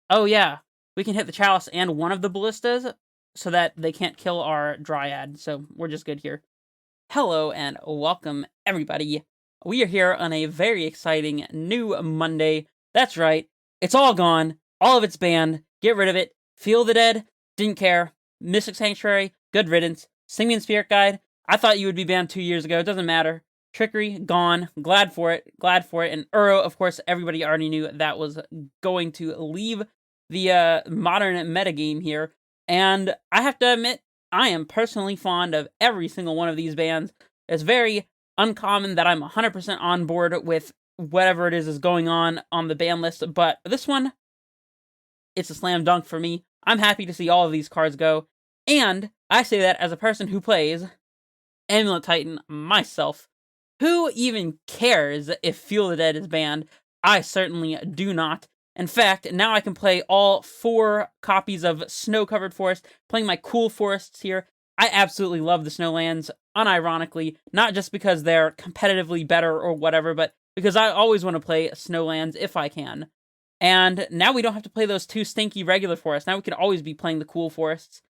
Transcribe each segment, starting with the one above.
Oh, yeah. We can hit the Chalice and one of the Ballistas so that they can't kill our Dryad, so we're just good here. Hello and welcome, everybody. We are here on a very exciting new Monday. That's right. It's all gone. All of it's banned. Get rid of it. Feel the Dead. Didn't care. Mystic Sanctuary. Good riddance. Simian Spirit Guide. I thought you would be banned 2 years ago. It doesn't matter. Trickery. Gone. Glad for it. Glad for it. And Uro, of course, everybody already knew that was going to leave the modern metagame here. And I have to admit, I am personally fond of every single one of these bans. It's very uncommon that I'm 100% on board with whatever it is going on the ban list, but this one, it's a slam dunk for me. I'm happy to see all of these cards go, and I say that as a person who plays Amulet Titan myself. Who even cares if Feel the Dead is banned? I certainly do not. In fact, now I can play all 4 copies of Snow-Covered Forest, playing my cool forests here. I absolutely love the Snowlands, unironically, not just because they're competitively better or whatever, but because I always want to play Snowlands if I can. And now we don't have to play those 2 stinky regular forests. Now we can always be playing the cool forests.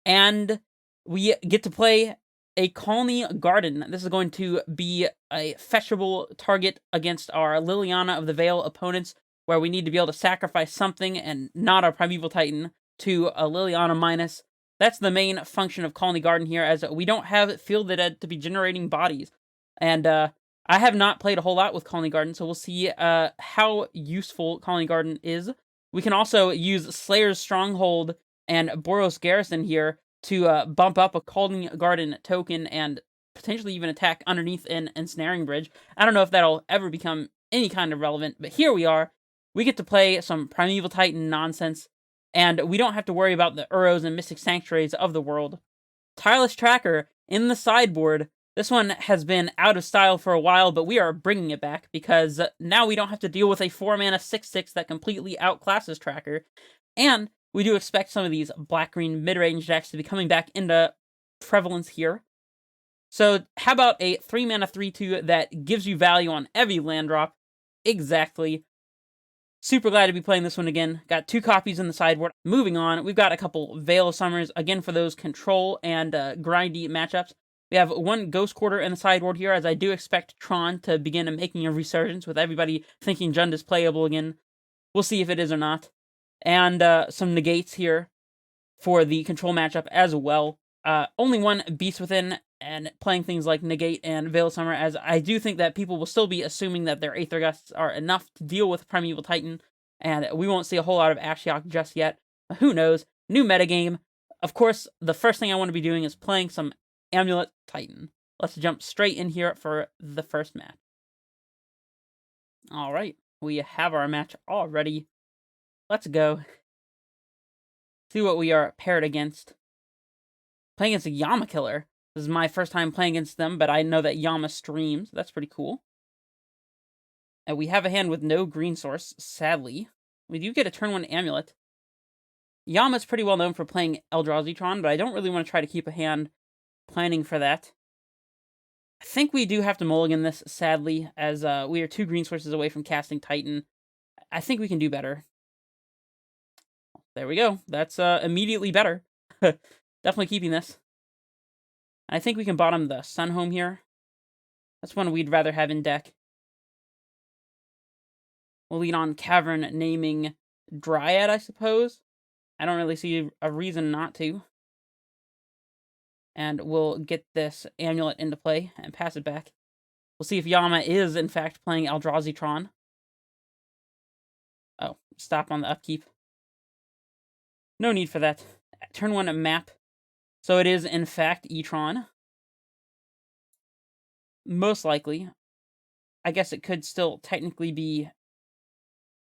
And we get to play a Khalni Garden. This is going to be a fetchable target against our Liliana of the Veil opponents, where we need to be able to sacrifice something and not our Primeval Titan to a Liliana minus. That's the main function of Khalni Garden here, as we don't have Feel the Dead to be generating bodies. And I have not played a whole lot with Khalni Garden, so we'll see how useful Khalni Garden is. We can also use Slayer's Stronghold and Boros Garrison here to bump up a Khalni Garden token and potentially even attack underneath an Ensnaring Bridge. I don't know if that'll ever become any kind of relevant, but here we are. We get to play some Primeval Titan nonsense, and we don't have to worry about the Uros and Mystic Sanctuaries of the world. Tireless Tracker in the sideboard. This one has been out of style for a while, but we are bringing it back because now we don't have to deal with a 4-mana 6/6 that completely outclasses Tracker. And we do expect some of these black-green mid-range decks to be coming back into prevalence here. So how about a 3-mana 3/2 that gives you value on every land drop? Exactly. Super glad to be playing this one again. Got 2 copies in the sideboard. Moving on, we've got a couple Veil of Summers, again for those control and grindy matchups. We have 1 Ghost Quarter in the sideboard here, as I do expect Tron to begin making a resurgence with everybody thinking Jund is playable again. We'll see if it is or not. And some negates here for the control matchup as well. Only 1 Beast Within, and playing things like Negate and Veil of Summer, as I do think that people will still be assuming that their Aether Gusts are enough to deal with Primeval Titan, and we won't see a whole lot of Ashiok just yet. Who knows? New metagame. Of course, the first thing I want to be doing is playing some Amulet Titan. Let's jump straight in here for the first match. Alright, we have our match already. Let's go. See what we are paired against. Playing against a Yama Killer. This is my first time playing against them, but I know that Yama streams. That's pretty cool. And we have a hand with no green source, sadly. We do get a turn 1 Amulet. Yama's pretty well known for playing Eldrazi Tron, but I don't really want to try to keep a hand planning for that. I think we do have to mulligan this, sadly, as we are 2 green sources away from casting Titan. I think we can do better. There we go. That's immediately better. Definitely keeping this. I think we can bottom the Sunhome here. That's one we'd rather have in deck. We'll lead on Cavern naming Dryad, I suppose. I don't really see a reason not to. And we'll get this Amulet into play and pass it back. We'll see if Yama is, in fact, playing Eldrazi Tron. Oh, stop on the upkeep. No need for that. Turn 1 map. So it is, in fact, E-Tron. Most likely. I guess it could still technically be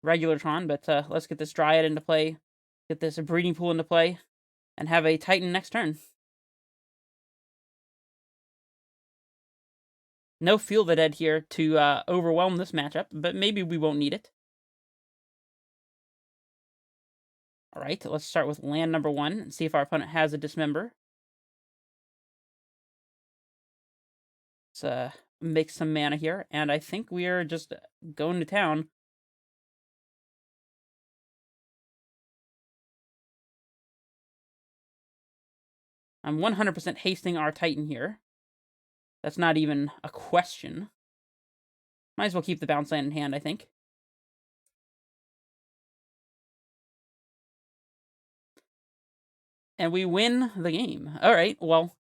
regular Tron, but let's get this Dryad into play, get this Breeding Pool into play, and have a Titan next turn. No Feel the Dead here to overwhelm this matchup, but maybe we won't need it. Alright, let's start with land number 1 and see if our opponent has a Dismember. Let's make some mana here, and I think we are just going to town. I'm 100% hasting our Titan here. That's not even a question. Might as well keep the bounce land in hand, I think. And we win the game. Alright, well,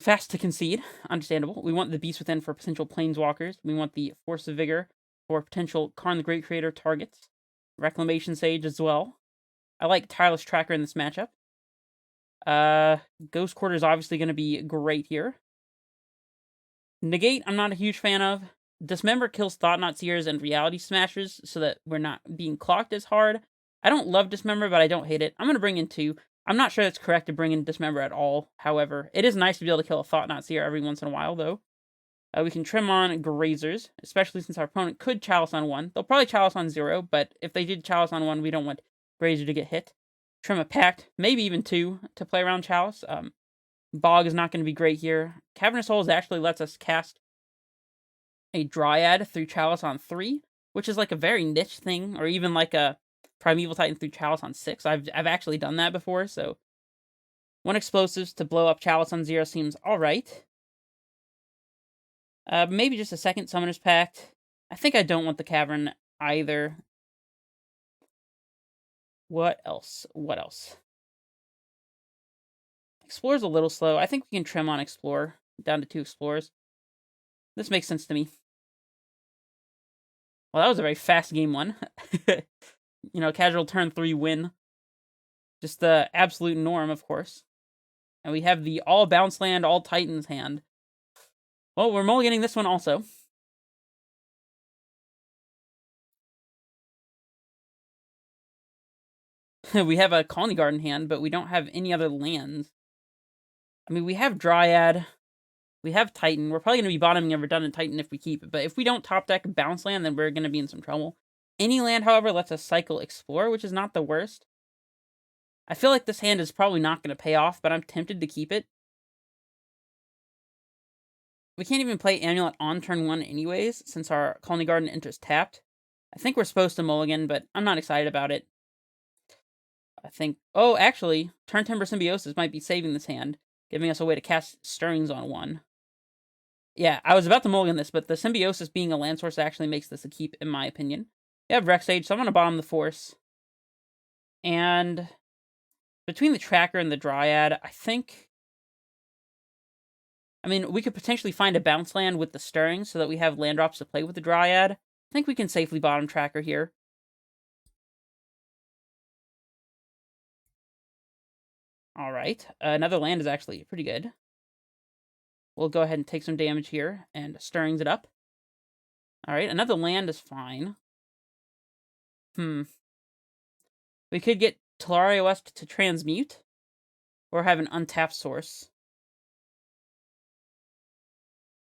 fast to concede. Understandable. We want the Beast Within for potential Planeswalkers. We want the Force of Vigor for potential Karn the Great Creator targets. Reclamation Sage as well. I like Tireless Tracker in this matchup. Ghost Quarter is obviously going to be great here. Negate, I'm not a huge fan of. Dismember kills Thought-Knot Seers and Reality Smashers so that we're not being clocked as hard. I don't love Dismember, but I don't hate it. I'm going to bring in 2. I'm not sure it's correct to bring in Dismember at all, however. It is nice to be able to kill a Thought-Knot Seer every once in a while, though. We can trim on Grazers, especially since our opponent could Chalice on 1. They'll probably Chalice on 0, but if they did Chalice on 1, we don't want Grazer to get hit. Trim a Pact, maybe even 2 to play around Chalice. Bog is not going to be great here. Cavernous Holes actually lets us cast a Dryad through Chalice on 3, which is like a very niche thing, or even like a Primeval Titan through Chalice on 6. I've actually done that before, so 1 Explosives to blow up Chalice on 0 seems alright. Maybe just a second Summoner's Pact. I think I don't want the Cavern either. What else? Explorer's a little slow. I think we can trim on Explorer, down to 2 Explorers. This makes sense to me. Well, that was a very fast game 1. Casual turn 3 win. Just the absolute norm, of course. And we have the all bounce land, all Titans hand. Well, we're mulliganing this one also. We have a Khalni Garden hand, but we don't have any other lands. I mean, we have Dryad. We have Titan. We're probably going to be bottoming a Redundant Titan if we keep it. But if we don't top deck bounce land, then we're going to be in some trouble. Any land, however, lets us cycle Explore, which is not the worst. I feel like this hand is probably not going to pay off, but I'm tempted to keep it. We can't even play Amulet on turn 1 anyways, since our Khalni Garden enters tapped. I think we're supposed to mulligan, but I'm not excited about it. I think... Oh, actually, Turn Timber Symbiosis might be saving this hand, giving us a way to cast Stirrings on 1. Yeah, I was about to mulligan this, but the Symbiosis being a land source actually makes this a keep, in my opinion. We have Rex Age, so I'm going to bottom the Force. And between the Tracker and the Dryad, I think... I mean, we could potentially find a bounce land with the Stirring so that we have land drops to play with the Dryad. I think we can safely bottom Tracker here. Alright, another land is actually pretty good. We'll go ahead and take some damage here, and Stirrings it up. Alright, another land is fine. We could get Tolaria West to transmute, or have an untapped source.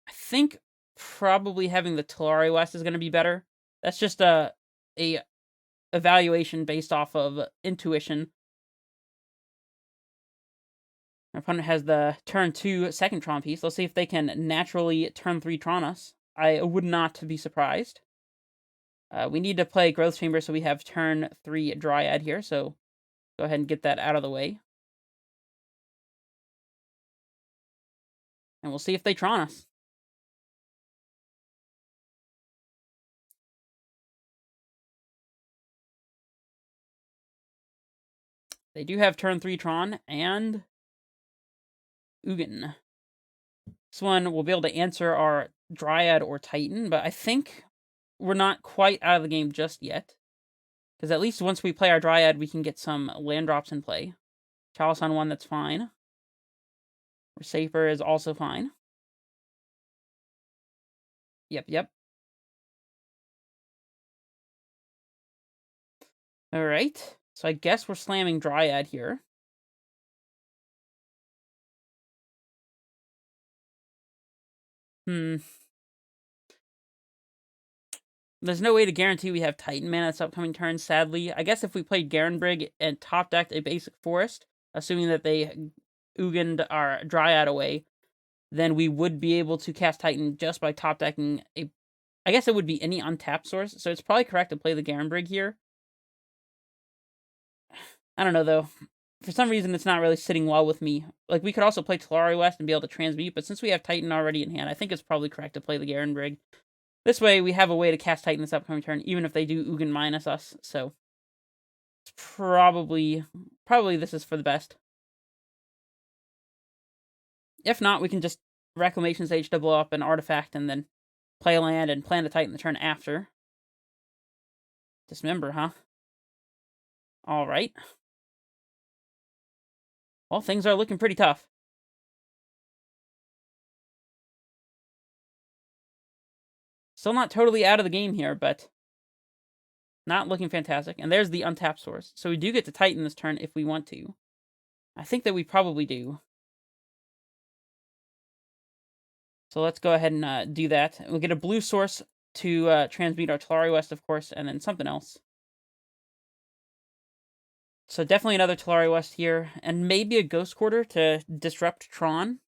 I think probably having the Tolaria West is going to be better. That's just a evaluation based off of intuition. Our opponent has the turn 2 second Tron piece. Let's see if they can naturally turn 3 Tron us. I would not be surprised. We need to play Growth Chamber, so we have turn 3 Dryad here, so go ahead and get that out of the way. And we'll see if they Tron us. They do have turn 3 Tron, and Ugin. This one will be able to answer our Dryad or Titan, but I think we're not quite out of the game just yet. Because at least once we play our Dryad, we can get some land drops in play. Chalice on 1, that's fine. Safer is also fine. Yep. Alright, so I guess we're slamming Dryad here. There's no way to guarantee we have Titan mana this upcoming turn, sadly. I guess if we played Garenbrig and top decked a basic forest, assuming that they Ugined our Dryad away, then we would be able to cast Titan just by top decking a... I guess it would be any untapped source, so it's probably correct to play the Garenbrig here. I don't know, though. for some reason, it's not really sitting well with me. Like, we could also play Talari West and be able to transmute, but since we have Titan already in hand, I think it's probably correct to play the Garen Brig. This way, we have a way to cast Titan this upcoming turn, even if they do Ugin minus us, so it's probably this is for the best. If not, we can just Reclamation Stage to blow up an artifact and then play a land and plan to Titan the turn after. Dismember, huh? Alright. Well, things are looking pretty tough. Still not totally out of the game here, but not looking fantastic. And there's the untapped source. So we do get to Titan this turn if we want to. I think that we probably do. So let's go ahead and do that. We'll get a blue source to transmute our Talari West, of course, and then something else. So definitely another Talari West here, and maybe a Ghost Quarter to disrupt Tron.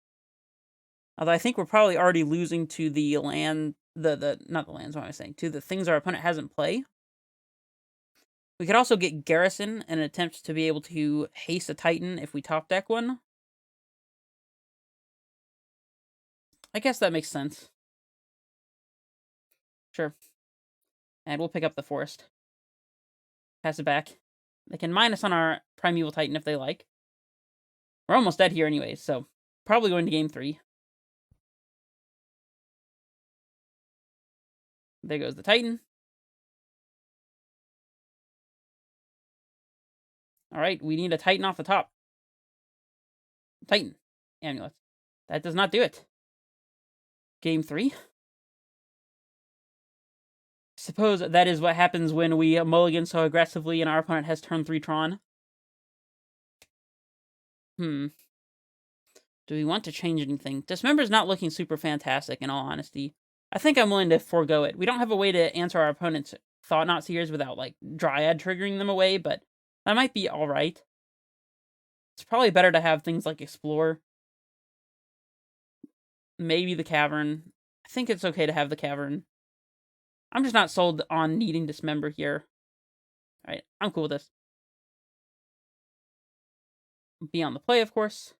Although I think we're probably already losing to the land, not the lands, what am I saying? To the things our opponent has in play. We could also get Garrison in an attempt to be able to haste a Titan if we top deck one. I guess that makes sense. Sure. And we'll pick up the Forest. Pass it back. They can minus on our Primeval Titan if they like. We're almost dead here anyways, so probably going to game 3. There goes the Titan. Alright, we need a Titan off the top. Titan. Amulet. That does not do it. Game 3. Suppose that is what happens when we mulligan so aggressively and our opponent has turn 3 Tron. Do we want to change anything? Dismember's not looking super fantastic, in all honesty. I think I'm willing to forego it. We don't have a way to answer our opponent's Thought-Knot Seers without, like, Dryad triggering them away, but that might be alright. It's probably better to have things like Explore. Maybe the Cavern. I think it's okay to have the Cavern. I'm just not sold on needing Dismember here. Alright, I'm cool with this. Be on the play, of course.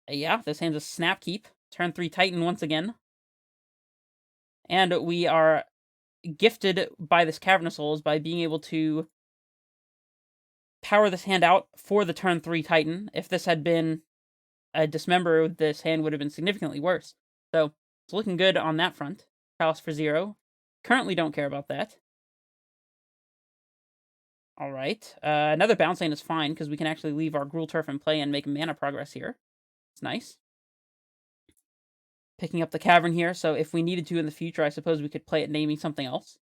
Yeah, this hand's a Snap Keep. Turn 3 Titan once again. And we are gifted by this Cavern of Souls by being able to power this hand out for the turn 3 Titan. If this had been a Dismember, this hand would have been significantly worse. So, it's looking good on that front. Palace for 0. Currently don't care about that. Alright. Another bounce lane is fine, because we can actually leave our Gruul Turf in play and make mana progress here. It's nice. Picking up the Cavern here, so if we needed to in the future, I suppose we could play it naming something else.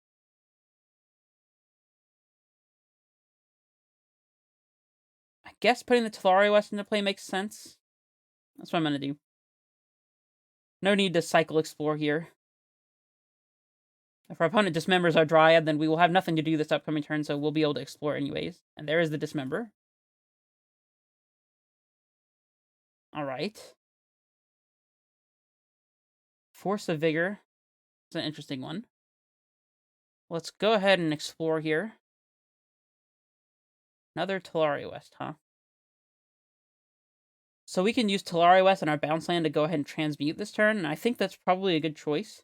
I guess putting the Talari West into play makes sense. That's what I'm going to do. No need to cycle Explore here. If our opponent dismembers our Dryad, then we will have nothing to do this upcoming turn, so we'll be able to explore anyways. And there is the Dismember. Alright. Force of Vigor. It's an interesting one. Let's go ahead and explore here. Another Talari West, huh? So we can use Talari West on our bounce land to go ahead and transmute this turn, and I think that's probably a good choice.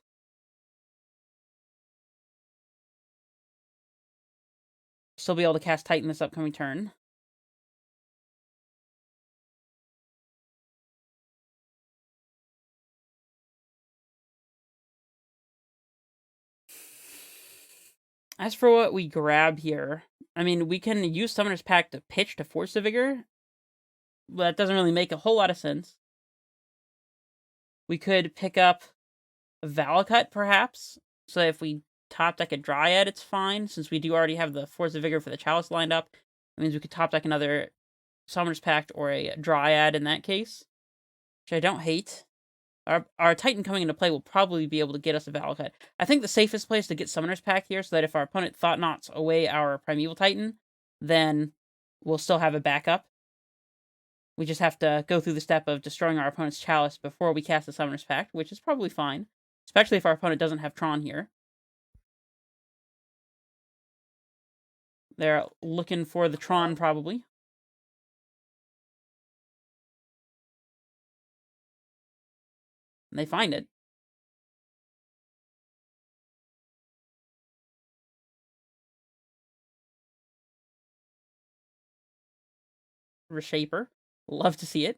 Still be able to cast Titan this upcoming turn. As for what we grab here, I mean, we can use Summoner's Pact to pitch to Force of Vigor, but that doesn't really make a whole lot of sense. We could pick up a Valakut, perhaps, so if we top deck a Dryad, it's fine, since we do already have the Force of Vigor for the Chalice lined up. That means we could top deck another Summoner's Pact or a Dryad in that case, which I don't hate. Our Titan coming into play will probably be able to get us a Valakut. I think the safest place to get Summoner's Pact here, so that if our opponent Thought-Knots away our Primeval Titan, then we'll still have a backup. We just have to go through the step of destroying our opponent's Chalice before we cast the Summoner's Pact, which is probably fine. Especially if our opponent doesn't have Tron here. They're looking for the Tron, probably. And they find it. Reshaper. Love to see it.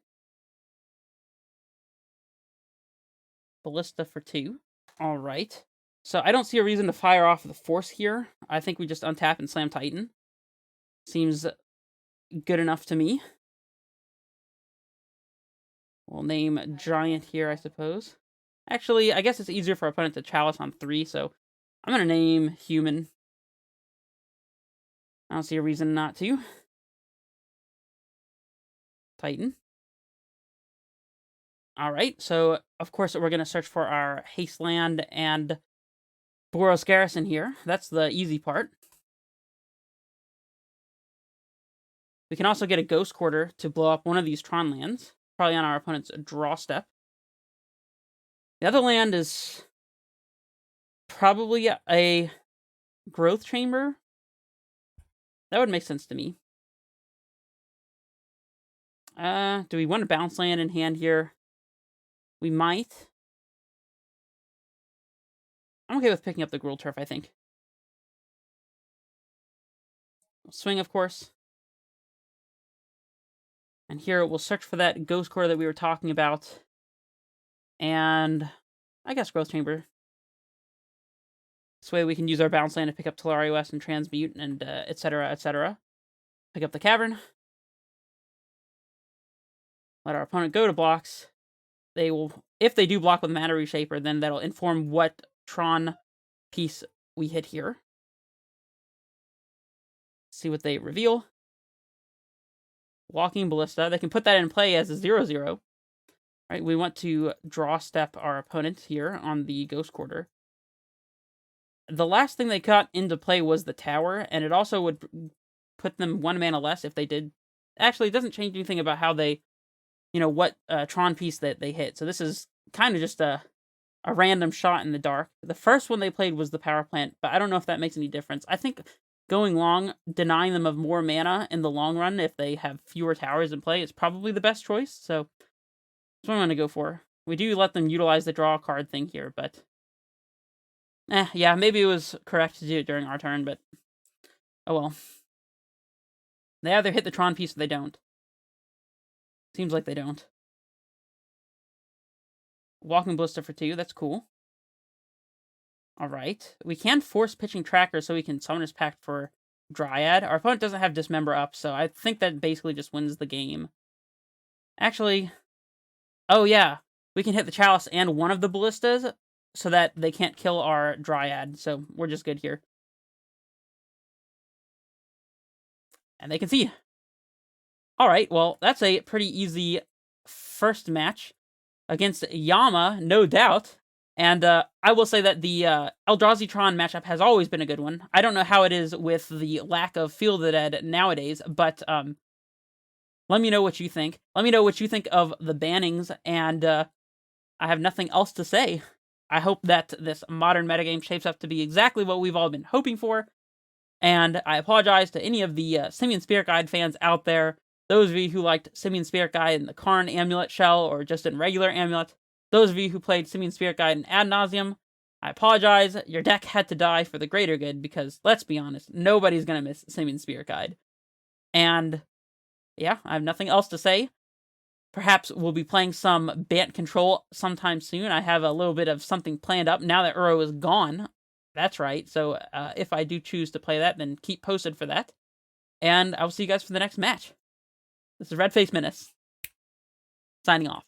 Ballista for 2. Alright. So I don't see a reason to fire off the Force here. I think we just untap and slam Titan. Seems good enough to me. We'll name Giant here, I suppose. Actually, I guess it's easier for our opponent to Chalice on 3, so I'm going to name Human. I don't see a reason not to. Titan. Alright, so of course we're going to search for our Haste Land and Boros Garrison here. That's the easy part. We can also get a Ghost Quarter to blow up one of these Tron lands, probably on our opponent's draw step. The other land is probably a Growth Chamber. That would make sense to me. Do we want a bounce land in hand here? We might. I'm okay with picking up the Gruul Turf, I think. Swing, of course. And here we'll search for that Ghost Core that we were talking about. And I guess Growth Chamber. This way we can use our bounce land to pick up Tolaria West and Transmute and etc, etc. Pick up the Cavern. Let our opponent go to blocks. They will, if they do block with Mana Reshaper, then that'll inform what Tron piece we hit here. See what they reveal. Walking Ballista. They can put that in play as a 0/0. Right, we want to draw step our opponent here on the Ghost Quarter. The last thing they got into play was the Tower, and it also would put them 1 mana less if they did. Actually, it doesn't change anything about how they, what Tron piece that they hit. So this is kind of just a random shot in the dark. The first one they played was the Power Plant, but I don't know if that makes any difference. I think going long, denying them of more mana in the long run if they have fewer towers in play is probably the best choice. So that's what I'm going to go for. We do let them utilize the draw card thing here, but yeah, maybe it was correct to do it during our turn, but oh well. They either hit the Tron piece or they don't. Seems like they don't. Walking Ballista for 2, that's cool. Alright. We can force pitching Tracker so we can Summoner's Pact for Dryad. Our opponent doesn't have Dismember up, so I think that basically just wins the game. Actually, oh yeah, we can hit the Chalice and one of the Ballistas so that they can't kill our Dryad, so we're just good here. And they can see. Alright, well, that's a pretty easy first match against Yama, no doubt. And I will say that the Eldrazi Tron matchup has always been a good one. I don't know how it is with the lack of Field of the Dead nowadays, but let me know what you think. Let me know what you think of the bannings, and I have nothing else to say. I hope that this modern metagame shapes up to be exactly what we've all been hoping for. And I apologize to any of the Simian Spirit Guide fans out there. Those of you who liked Simian Spirit Guide in the Karn Amulet shell or just in regular Amulet. Those of you who played Simian Spirit Guide in Ad Nauseam. I apologize. Your deck had to die for the greater good because, let's be honest, nobody's going to miss Simian Spirit Guide. And yeah, I have nothing else to say. Perhaps we'll be playing some Bant Control sometime soon. I have a little bit of something planned up now that Uro is gone. That's right. So if I do choose to play that, then keep posted for that. And I will see you guys for the next match. This is Redface Menace, signing off.